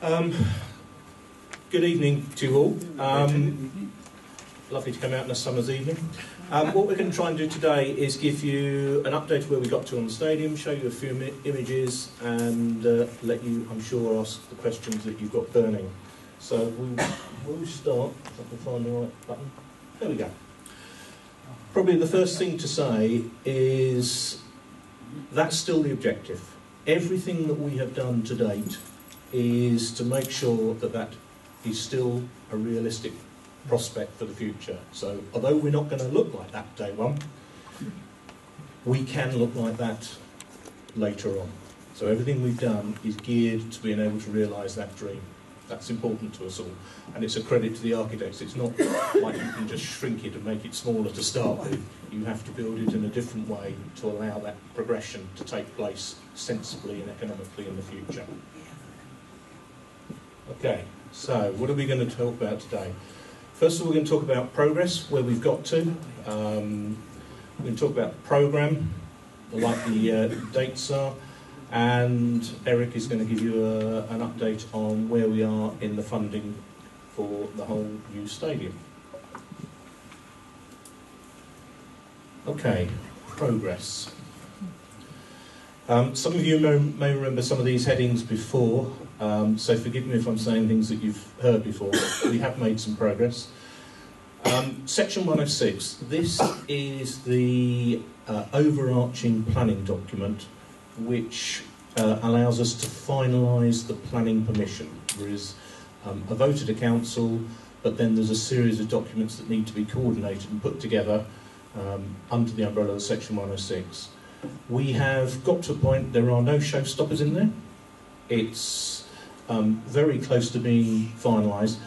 Good evening to you all. Lovely to come out on a summer's evening. What we're going to try and do today is give you an update of where we got to on the stadium, show you a few images, and let you, I'm sure, ask the questions that you've got burning. So we'll start, if I can find the right button. There we go. Probably the first thing to say is that's still the objective. Everything that we have done to date is to make sure that that is still a realistic prospect for the future. So although we're not going to look like that day one, we can look like that later on. So everything we've done is geared to being able to realise that dream. That's important to us all. And it's a credit to the architects. It's not like you can just shrink it and make it smaller to start with. You have to build it in a different way to allow that progression to take place sensibly and economically in the future. Okay, so what are we going to talk about today? First of all, we're going to talk about progress, where we've got to. We're going to talk about the programme, like the dates are, and Eric is going to give you an update on where we are in the funding for the whole new stadium. Okay, progress. Some of you may remember some of these headings before, so forgive me if I'm saying things that you've heard before. We have made some progress. Section 106, this is the overarching planning document which allows us to finalise the planning permission. There is a vote at a council, but then there's a series of documents that need to be coordinated and put together under the umbrella of Section 106. We have got to a point, there are no showstoppers in there. It's very close to being finalised.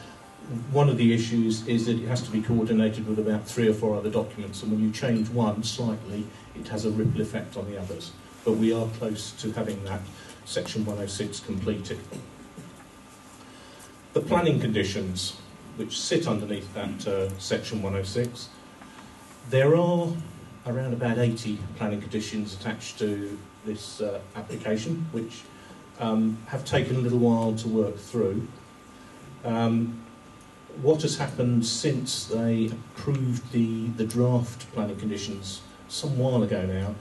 One of the issues is that it has to be coordinated with about 3 or 4 other documents, and when you change one slightly, it has a ripple effect on the others. But we are close to having that Section 106 completed. The planning conditions, which sit underneath that Section 106, there are around about 80 planning conditions attached to this application, which have taken a little while to work through. What has happened since they approved the draft planning conditions some while ago now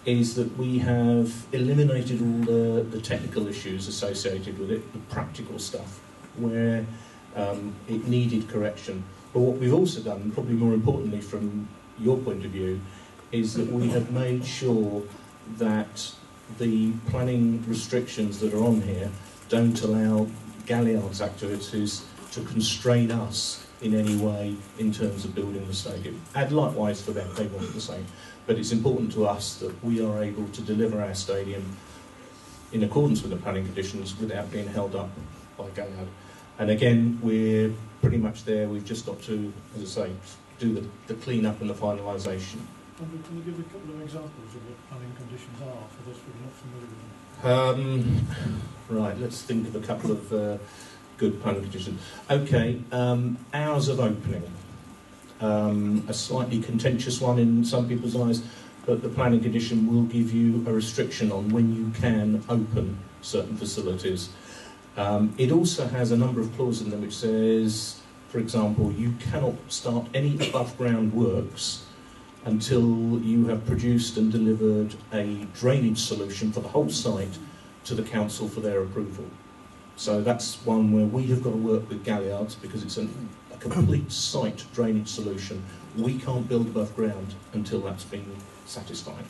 is that we have eliminated all the technical issues associated with it, the practical stuff, where it needed correction. But what we've also done, probably more importantly from your point of view, is that we have made sure that the planning restrictions that are on here don't allow Galliard's activities to constrain us in any way in terms of building the stadium. And likewise for them, they want the same. But it's important to us that we are able to deliver our stadium in accordance with the planning conditions without being held up by Galliard. And again, we're pretty much there. We've just got to, as I say, do the clean-up and the finalisation. Can you give a couple of examples of what planning conditions are for those who are not familiar with them? Right, let's think of a couple of good planning conditions. Okay, hours of opening. A slightly contentious one in some people's eyes, but the planning condition will give you a restriction on when you can open certain facilities. It also has a number of clauses in there which says, for example, you cannot start any above-ground works until you have produced and delivered a drainage solution for the whole site to the council for their approval. So that's one where we have got to work with Galliards because it's a complete site drainage solution. We can't build above ground until that's been satisfied.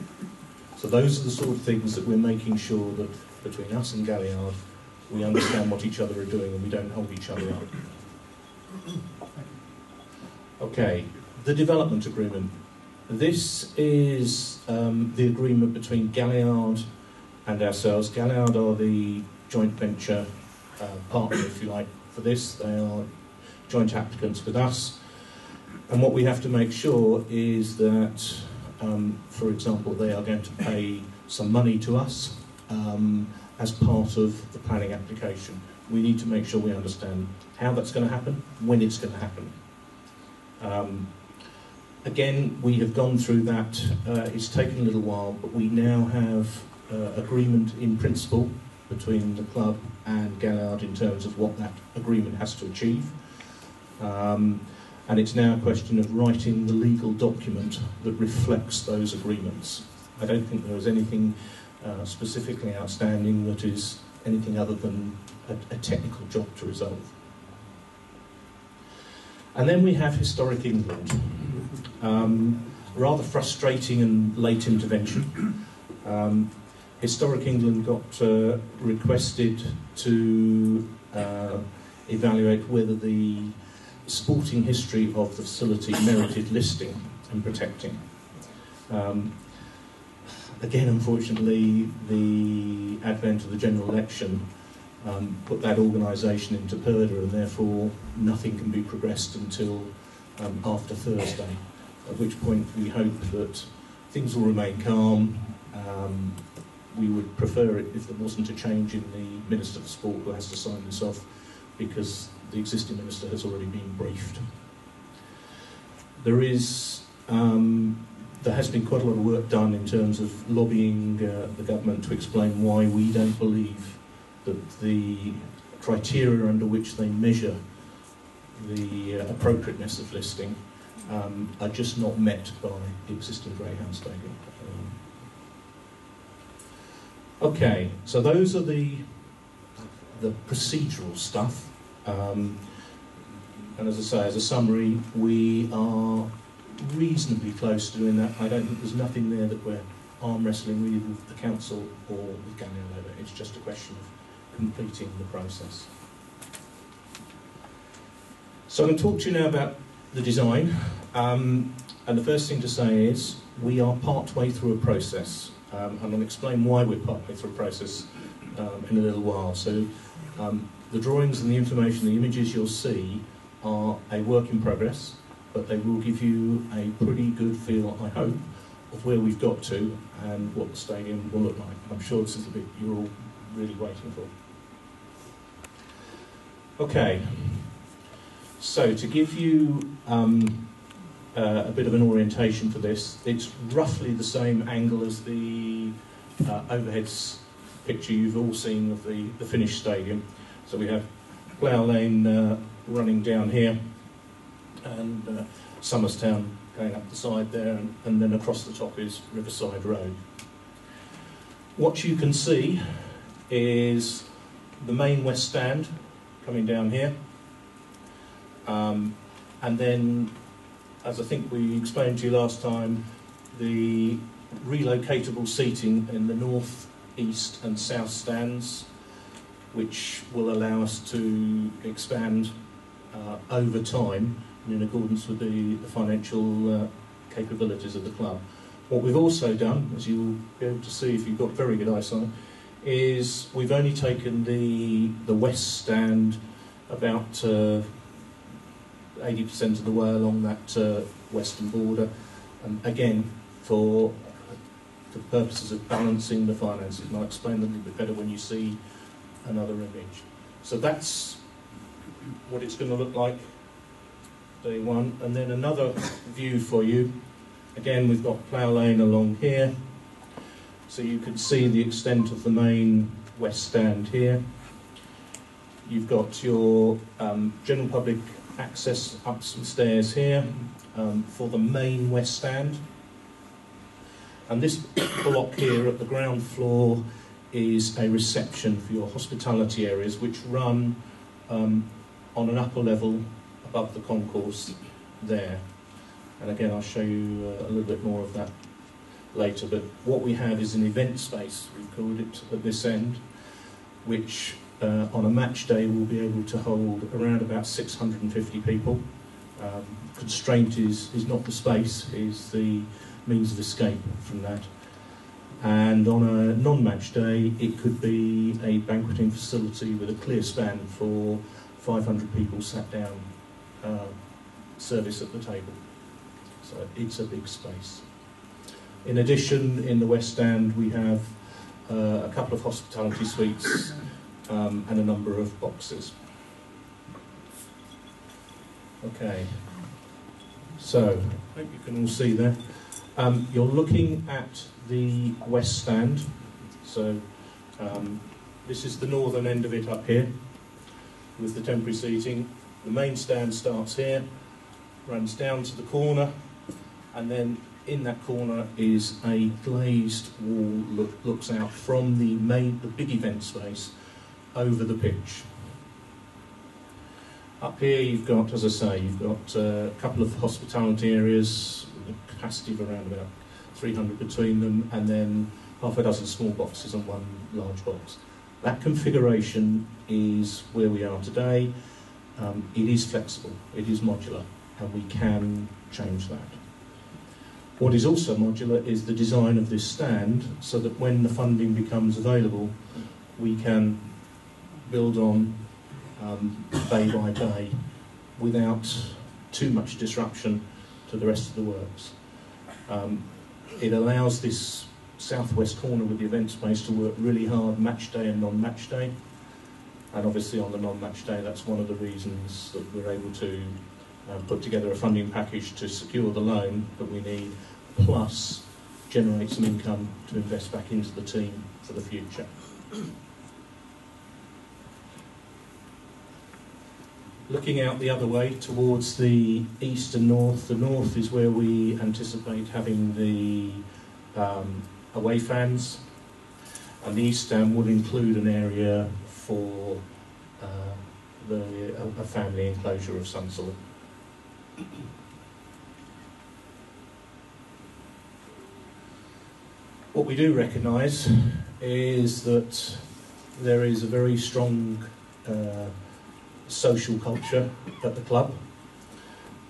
So those are the sort of things that we're making sure that between us and Galliard we understand what each other are doing and we don't hold each other up. Okay, the development agreement. This is the agreement between Galliard and ourselves. Galliard are the joint venture partner, if you like, for this. They are joint applicants with us. And what we have to make sure is that, for example, they are going to pay some money to us as part of the planning application. We need to make sure we understand how that's going to happen, when it's going to happen. Again, we have gone through that. It's taken a little while, but we now have agreement in principle between the club and Gallard in terms of what that agreement has to achieve. And it's now a question of writing the legal document that reflects those agreements. I don't think there is anything specifically outstanding that is anything other than a technical job to resolve. And then we have Historic England. Rather frustrating and late intervention. Historic England got requested to evaluate whether the sporting history of the facility merited listing and protecting. Again, unfortunately, the advent of the general election put that organisation into purdah, and therefore nothing can be progressed until after Thursday, at which point we hope that things will remain calm. We would prefer it if there wasn't a change in the Minister for Sport who has to sign this off, because the existing Minister has already been briefed. There has been quite a lot of work done in terms of lobbying the government to explain why we don't believe that the criteria under which they measure the appropriateness of listing are just not met by the existing Greyhound Stadium. Okay, so those are the procedural stuff. And as I say, as a summary, we are reasonably close to doing that. I don't think there's nothing there that we're arm wrestling with the council or with Gallard over. It's just a question of completing the process. So I'm going to talk to you now about the design. And the first thing to say is we are part-way through a process. I'm going to explain why we're part-way through a process in a little while. So the drawings and the information, the images you'll see are a work in progress, but they will give you a pretty good feel, I hope, of where we've got to and what the stadium will look like. I'm sure this is the bit you're all really waiting for. Okay, so to give you a bit of an orientation for this, it's roughly the same angle as the overheads picture you've all seen of the finished stadium. So we have Plough Lane running down here, and Somerstown going up the side there, and then across the top is Riverside Road. What you can see is the main West Stand coming down here, and then, as I think we explained to you last time, the relocatable seating in the north, east and south stands, which will allow us to expand over time in accordance with the financial capabilities of the club. What we've also done, as you'll be able to see if you've got very good eyesight, is we've only taken the west stand about 80% of the way along that western border, again for the purposes of balancing the finances, and I'll explain a little bit better when you see another image. So that's what it's going to look like day one, and then another view for you. Again, we've got Plough Lane along here, so you can see the extent of the main west stand here. You've got your general public access up some stairs here for the main west stand, and this block here at the ground floor is a reception for your hospitality areas, which run on an upper level above the concourse there. And again, I'll show you a little bit more of that later, but what we have is an event space, we've called it, at this end, which on a match day will be able to hold around about 650 people. Constraint is not the space, is the means of escape from that. And on a non-match day, it could be a banqueting facility with a clear span for 500 people sat down, service at the table. So it's a big space. In addition, in the West Stand, we have a couple of hospitality suites and a number of boxes. Okay, so I hope you can all see there. You're looking at the West Stand, so This is the northern end of it up here, with the temporary seating. The main stand starts here, runs down to the corner, and then in that corner is a glazed wall that looks out from the big event space over the pitch. Up here you've got, as I say, you've got a couple of hospitality areas with a capacity of around about 300 between them, and then half a dozen small boxes and one large box. That configuration is where we are today. It is flexible, it is modular, and we can change that. What is also modular is the design of this stand, so that when the funding becomes available, we can build on bay by bay without too much disruption to the rest of the works. It allows this southwest corner with the event space to work really hard match day and non-match day, and obviously on the non-match day that's one of the reasons that we're able to put together a funding package to secure the loan that we need, plus generate some income to invest back into the team for the future. Looking out the other way towards the east and north, the north is where we anticipate having the away fans, and the east stand will include an area for a family enclosure of some sort. What we do recognise is that there is a very strong social culture at the club,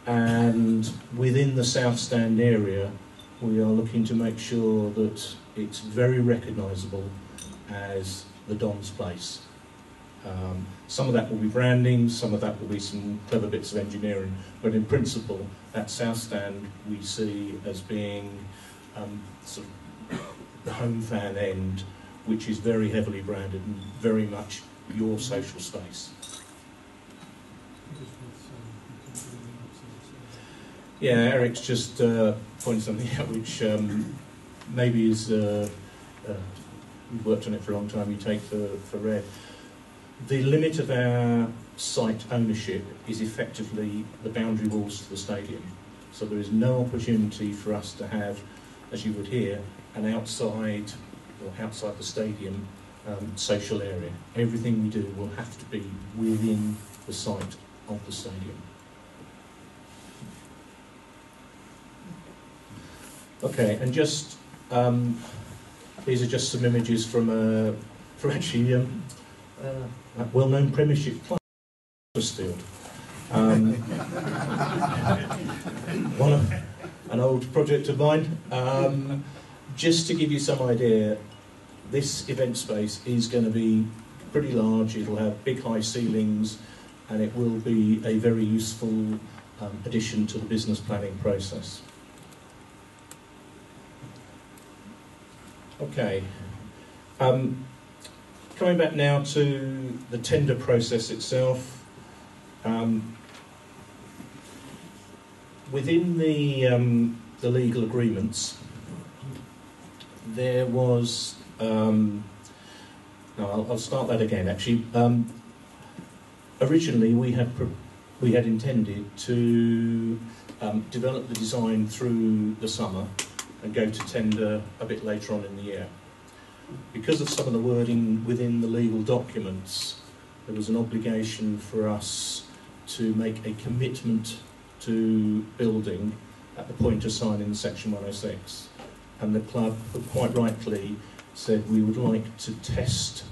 and within the South Stand area we are looking to make sure that it's very recognisable as the Dons place. Some of that will be branding, some of that will be some clever bits of engineering, but in principle that South Stand we see as being sort of the home fan end, which is very heavily branded and very much your social space. Yeah, Eric's just pointed something out which maybe is, you've worked on it for a long time, you take for red. The limit of our site ownership is effectively the boundary walls to the stadium. So there is no opportunity for us to have, as you would hear, an outside the stadium social area. Everything we do will have to be within the site of the stadium. Okay, and just these are just some images from actually a well-known Premiership club, Huddersfield. An old project of mine. Just to give you some idea, this event space is going to be pretty large. It'll have big high ceilings, and it will be a very useful addition to the business planning process. Okay, coming back now to the tender process itself. Within the legal agreements, there was. No, I'll start that again. Actually, originally we had intended to develop the design through the summer and go to tender a bit later on in the year. Because of some of the wording within the legal documents, there was an obligation for us to make a commitment to building at the point of signing Section 106. And the club, quite rightly, said we would like to test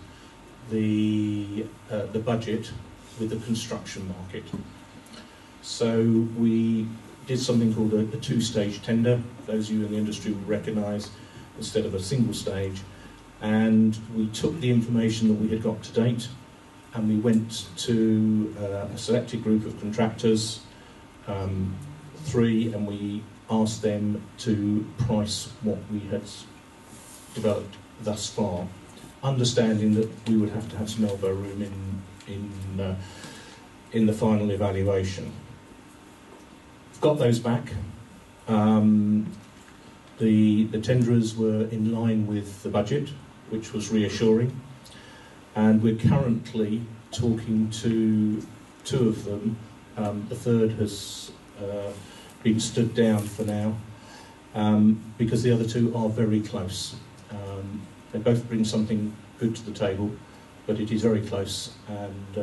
the budget with the construction market. So we did something called a two-stage tender. Those of you in the industry will recognise, instead of a single stage. And we took the information that we had got to date, and we went to a selected group of contractors, 3, and we asked them to price what we had developed thus far, understanding that we would have to have some elbow room in the final evaluation. Got those back. The tenderers were in line with the budget, which was reassuring, and we're currently talking to 2 of them. The third has been stood down for now, because the other 2 are very close. They both bring something good to the table, but it is very close, and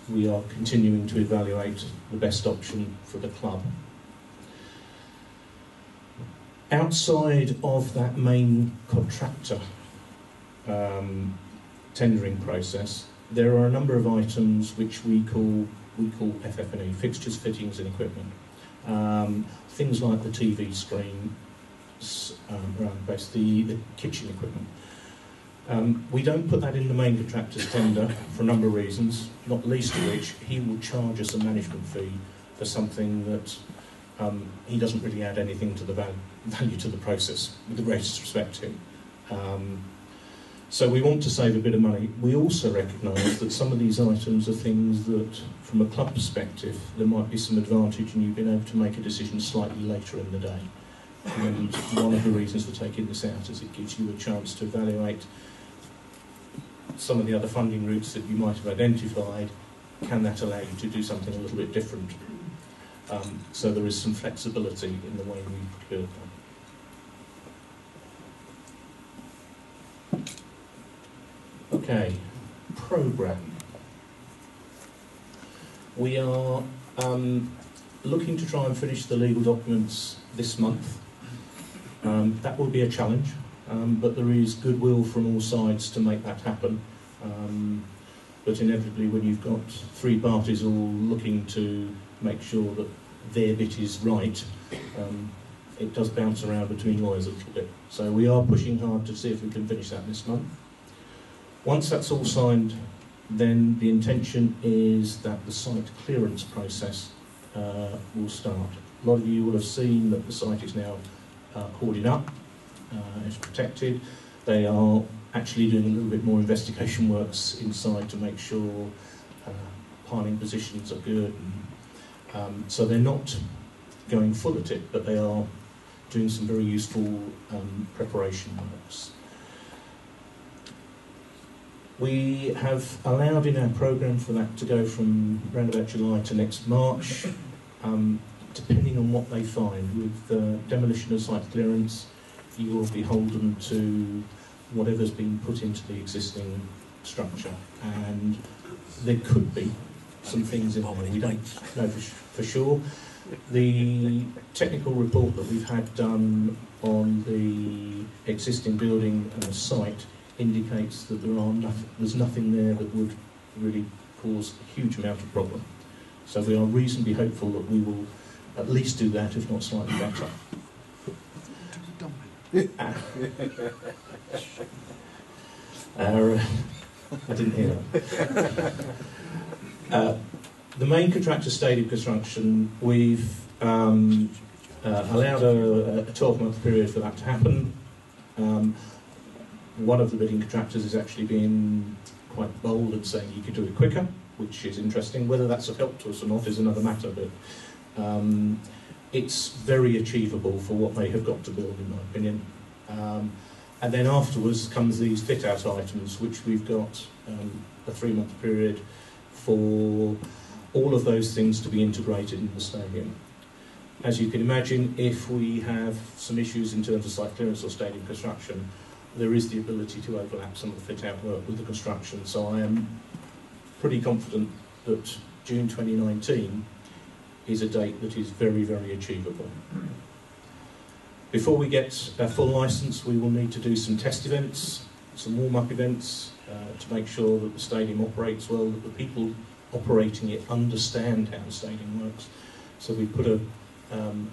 we are continuing to evaluate the best option for the club. Outside of that main contractor tendering process, there are a number of items which we call FF&E, fixtures, fittings and equipment. Things like the TV screen, around basically the kitchen equipment. We don't put that in the main contractor's tender for a number of reasons, not least of which he will charge us a management fee for something that he doesn't really add anything to the value to the process, with the greatest respect to him. So we want to save a bit of money. We also recognise that some of these items are things that, from a club perspective, there might be some advantage in you being able to make a decision slightly later in the day. And one of the reasons for taking this out is it gives you a chance to evaluate some of the other funding routes that you might have identified. Can that allow you to do something a little bit different? So there is some flexibility in the way we procure them. Okay, programme. We are looking to try and finish the legal documents this month. That will be a challenge, but there is goodwill from all sides to make that happen. But inevitably, when you've got 3 parties all looking to make sure that their bit is right, it does bounce around between lawyers a little bit. So we are pushing hard to see if we can finish that this month. Once that's all signed, then the intention is that the site clearance process will start. A lot of you will have seen that the site is now corded up, it's protected. They are actually doing a little bit more investigation works inside to make sure piling positions are good. So they're not going full at it, but they are doing some very useful preparation works. We have allowed in our programme for that to go from around about July to next March, depending on what they find. With demolition of site clearance, you will be beholden to whatever's been put into the existing structure, and there could be some things in there. We don't know for sure. The technical report that we've had done on the existing building and the site indicates that there's nothing there that would really cause a huge amount of problem. So we are reasonably hopeful that we will at least do that, if not slightly better. I didn't hear that. The main contractor stadium construction, we've allowed a 12-month period for that to happen. One of the bidding contractors is actually being quite bold and saying you could do it quicker, which is interesting. Whether that's of help to us or not is another matter, but it's very achievable for what they have got to build, in my opinion. And then afterwards comes these fit-out items, which we've got a 3-month period for all of those things to be integrated in the stadium. As you can imagine, if we have some issues in terms of site clearance or stadium construction, there is the ability to overlap some of the fit-out work with the construction. So I am pretty confident that June 2019 is a date that is very, very achievable. Before we get a full licence, we will need to do some test events, some warm-up events, to make sure that the stadium operates well, that the people operating it understand how the stadium works. So we put a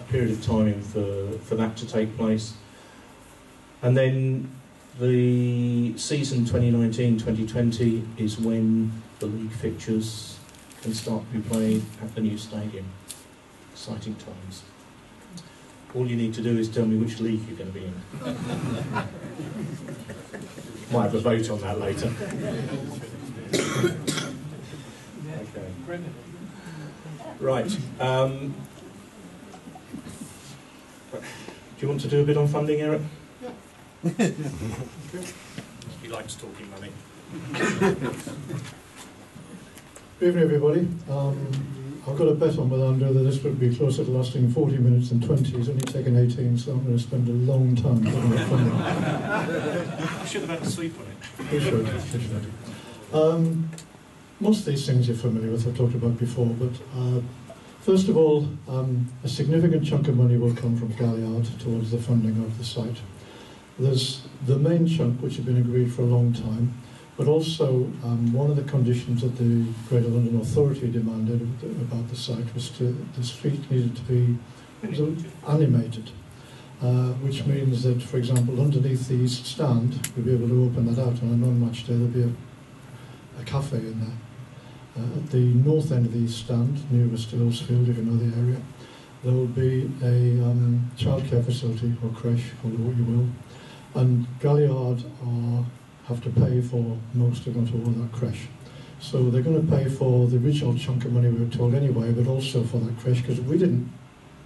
period of time in for that to take place. And then the season 2019-2020 is when the league fixtures can start to be played at the new stadium. Exciting times. All you need to do is tell me which league you're going to be in. Might have a vote on that later. Okay. Right. Do you want to do a bit on funding, Eric? He likes talking money. Good evening, everybody. I've got a bet on with Andrew that this would be closer to lasting 40 minutes than 20. He's only taken 18, so I'm going to spend a long time talking about funding. I should have had a sleep on it. You should. Most of these things you're familiar with, I've talked about before, but first of all, a significant chunk of money will come from Galliard towards the funding of the site. There's the main chunk, which had been agreed for a long time, but also one of the conditions that the Greater London Authority demanded about the site was the street needed to be animated, which means that, for example, underneath the east stand, we'll be able to open that out on a non-match day. There'll be a cafe in there. At the north end of the east stand, nearest to Hillsfield, if you know the area, there will be a childcare facility, or creche, call it what you will, and Galliard have to pay for most of that creche. So they're going to pay for the original chunk of money we were told anyway, but also for that creche, because we didn't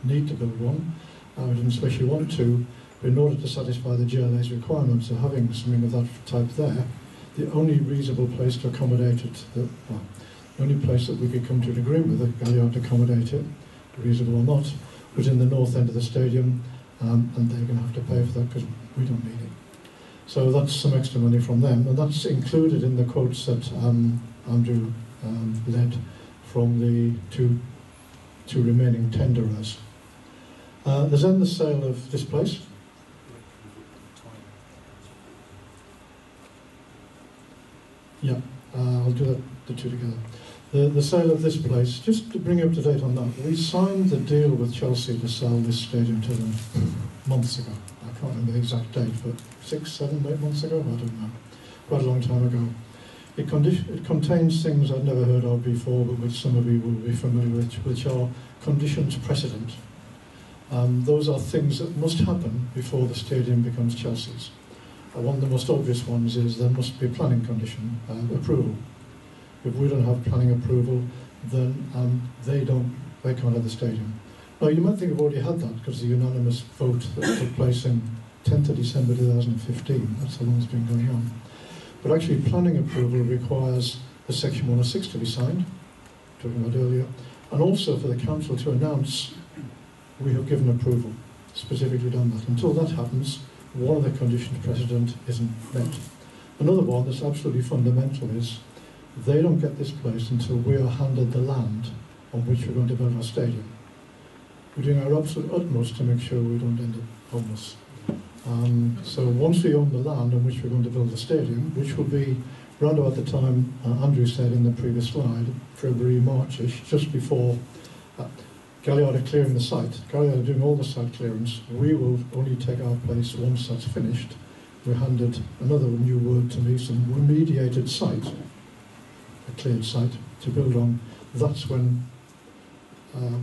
need to build one. We didn't especially want to, but in order to satisfy the GLA's requirements of having something of that type there, the only reasonable place to accommodate it, the only place that we could come to an agreement with that Galliard to accommodate it, reasonable or not, was in the north end of the stadium, and they're going to have to pay for that because we don't need it. So that's some extra money from them, and that's included in the quotes that Andrew led from the two remaining tenderers. There's then the sale of this place. Yeah, I'll do the two together. The sale of this place, just to bring you up to date on that, we signed the deal with Chelsea to sell this stadium to them months ago. I can't remember the exact date, but 6, 7, 8 months ago? I don't know. Quite a long time ago. It contains things I'd never heard of before, but which some of you will be familiar with, which are conditions precedent. Those are things that must happen before the stadium becomes Chelsea's. One of the most obvious ones is there must be planning condition, approval. If we don't have planning approval, then they can't have the stadium. Now, you might think we've already had that because the unanimous vote that took place in 10th of December 2015, that's how long it's been going on. But actually, planning approval requires the Section 106 to be signed, talking about earlier, and also for the council to announce we have given approval, specifically done that. Until that happens, one of the conditions precedent isn't met. Another one that's absolutely fundamental is they don't get this place until we are handed the land on which we're going to build our stadium. We're doing our absolute utmost to make sure we don't end up homeless. So once we own the land on which we're going to build the stadium, which will be round about the time Andrew said in the previous slide, February, March-ish, just before Galliard are clearing the site. Galliard are doing all the site clearance. We will only take our place once that's finished. We're handed another new word to me, some remediated site, a cleared site to build on. That's when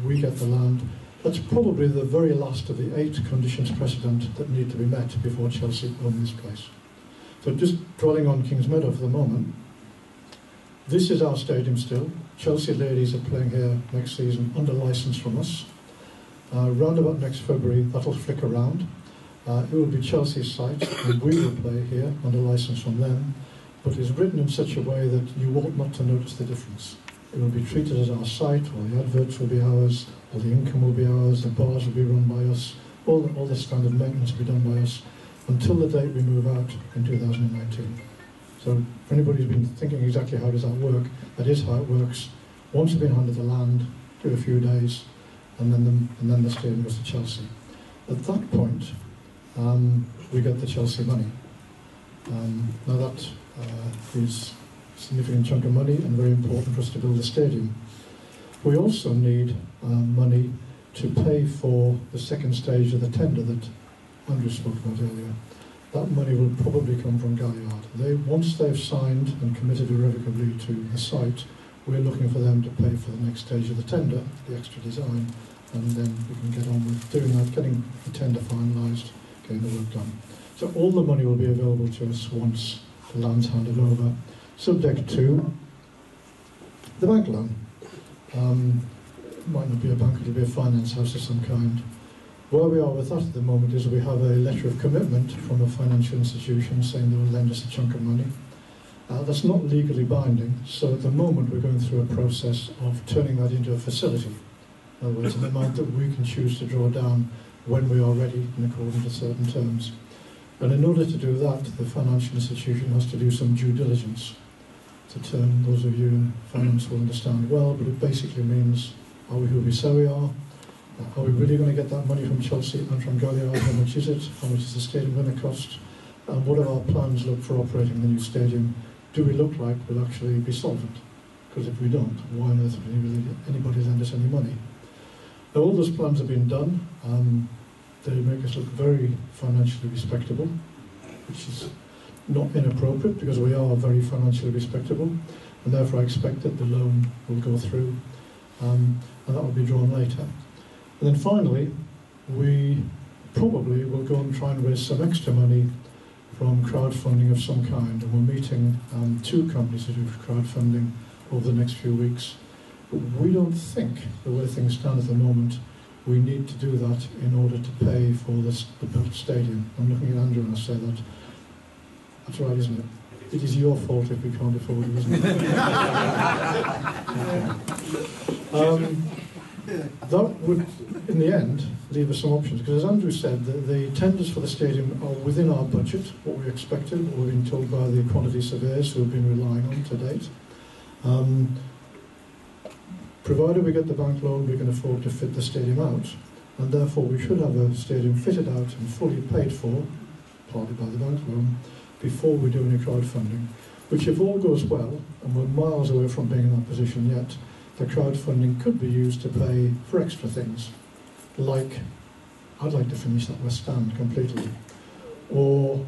we get the land. That's probably the very last of the 8 conditions precedent that need to be met before Chelsea own this place. So just dwelling on Kingsmeadow for the moment, this is our stadium still. Chelsea ladies are playing here next season under licence from us. Round about next February, that'll flick around. It will be Chelsea's site, and we will play here under licence from them, but it's written in such a way that you ought not to notice the difference. It will be treated as our site, all the adverts will be ours, all the income will be ours, the bars will be run by us, all the standard maintenance will be done by us, until the date we move out in 2019. So for anybody who's been thinking exactly how does that work, that is how it works. Once we've been handed the land, give it a few days, and then the stadium goes to Chelsea. At that point, we get the Chelsea money. Now that is a significant chunk of money and very important for us to build the stadium. We also need money to pay for the second stage of the tender that Andrew spoke about earlier. That money will probably come from Galliard. Once they've signed and committed irrevocably to the site, we're looking for them to pay for the next stage of the tender, the extra design, and then we can get on with doing that, getting the tender finalised, getting the work done. So all the money will be available to us once the land's handed over, subject to the bank loan. It might not be a bank, it'll be a finance house of some kind. Where we are with that at the moment is we have a letter of commitment from a financial institution saying they will lend us a chunk of money. That's not legally binding, so at the moment we're going through a process of turning that into a facility. In other words, an amount that we can choose to draw down when we are ready in accordance to certain terms. And in order to do that, the financial institution has to do some due diligence. To turn, those of you in finance will understand well, but it basically means, are we who we say we are? Are we really going to get that money from Chelsea and from Galliard? How much is it? How much is the stadium going to cost? And what are our plans look for operating the new stadium? Do we look like we'll actually be solvent? Because if we don't, why on earth would anybody lend us any money? Now, all those plans have been done. They make us look very financially respectable, which is not inappropriate because we are very financially respectable, and therefore I expect that the loan will go through, and that will be drawn later. And then finally, we probably will go and try and raise some extra money from crowdfunding of some kind, and we're meeting 2 companies to do crowdfunding over the next few weeks. But we don't think, the way things stand at the moment, we need to do that in order to pay for the built stadium. I'm looking at Andrew and I say that. That's right, isn't it? It is your fault if we can't afford it, isn't it? That would, in the end, leave us some options. Because as Andrew said, the tenders for the stadium are within our budget, what we expected, what we've been told by the quantity surveyors who have been relying on to date. Provided we get the bank loan, we can afford to fit the stadium out, and therefore we should have a stadium fitted out and fully paid for, partly by the bank loan, before we do any crowdfunding. Which, if all goes well, and we're miles away from being in that position yet, the crowdfunding could be used to pay for extra things, like I'd like to finish that West Stand completely, or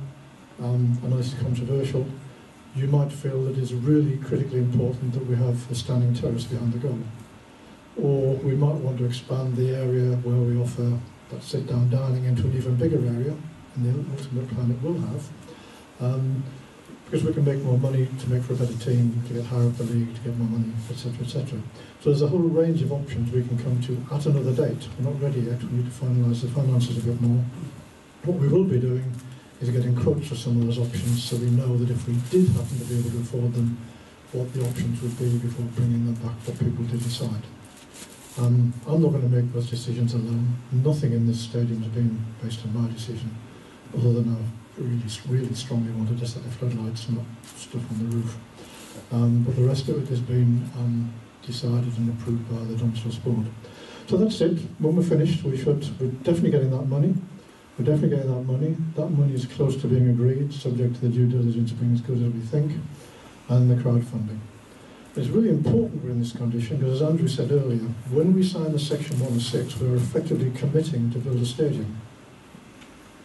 I know this is controversial, you might feel that it's really critically important that we have a standing terrace behind the goal. Or we might want to expand the area where we offer that sit-down dining into an even bigger area, and the ultimate plan it will have, because we can make more money to make for a better team, to get higher up the league, to get more money, etc., etc. So there's a whole range of options we can come to at another date. We're not ready yet, we need to finalise the finances a bit more. What we will be doing is getting quotes for some of those options, so we know that if we did happen to be able to afford them, what the options would be before bringing them back for people to decide. I'm not going to make those decisions alone. Nothing in this stadium has been based on my decision, other than I really strongly wanted to set the floodlights, not stuff on the roof. But the rest of it has been decided and approved by the Dons Trust board. So that's it. When we're finished, we're definitely getting that money. We're definitely getting that money. That money is close to being agreed, subject to the due diligence being as good as we think, and the crowdfunding. It's really important we're in this condition, because as Andrew said earlier, when we sign the Section 106, we're effectively committing to build a stadium.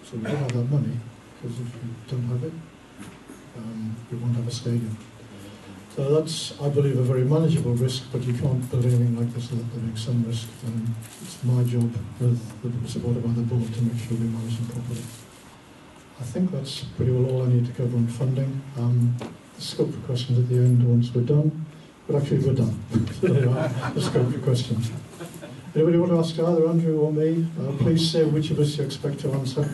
So we don't have that money, because if we don't have it, we won't have a stadium. So that's, I believe, a very manageable risk, but you can't build anything like this without there being some risk, and it's my job, with the support of the board, to make sure we manage them properly. I think that's pretty well all I need to cover on funding. The scope for questions at the end once we're done, but actually we're done. So there are the scope for questions. Anybody want to ask either Andrew or me? Please say which of us you expect to answer.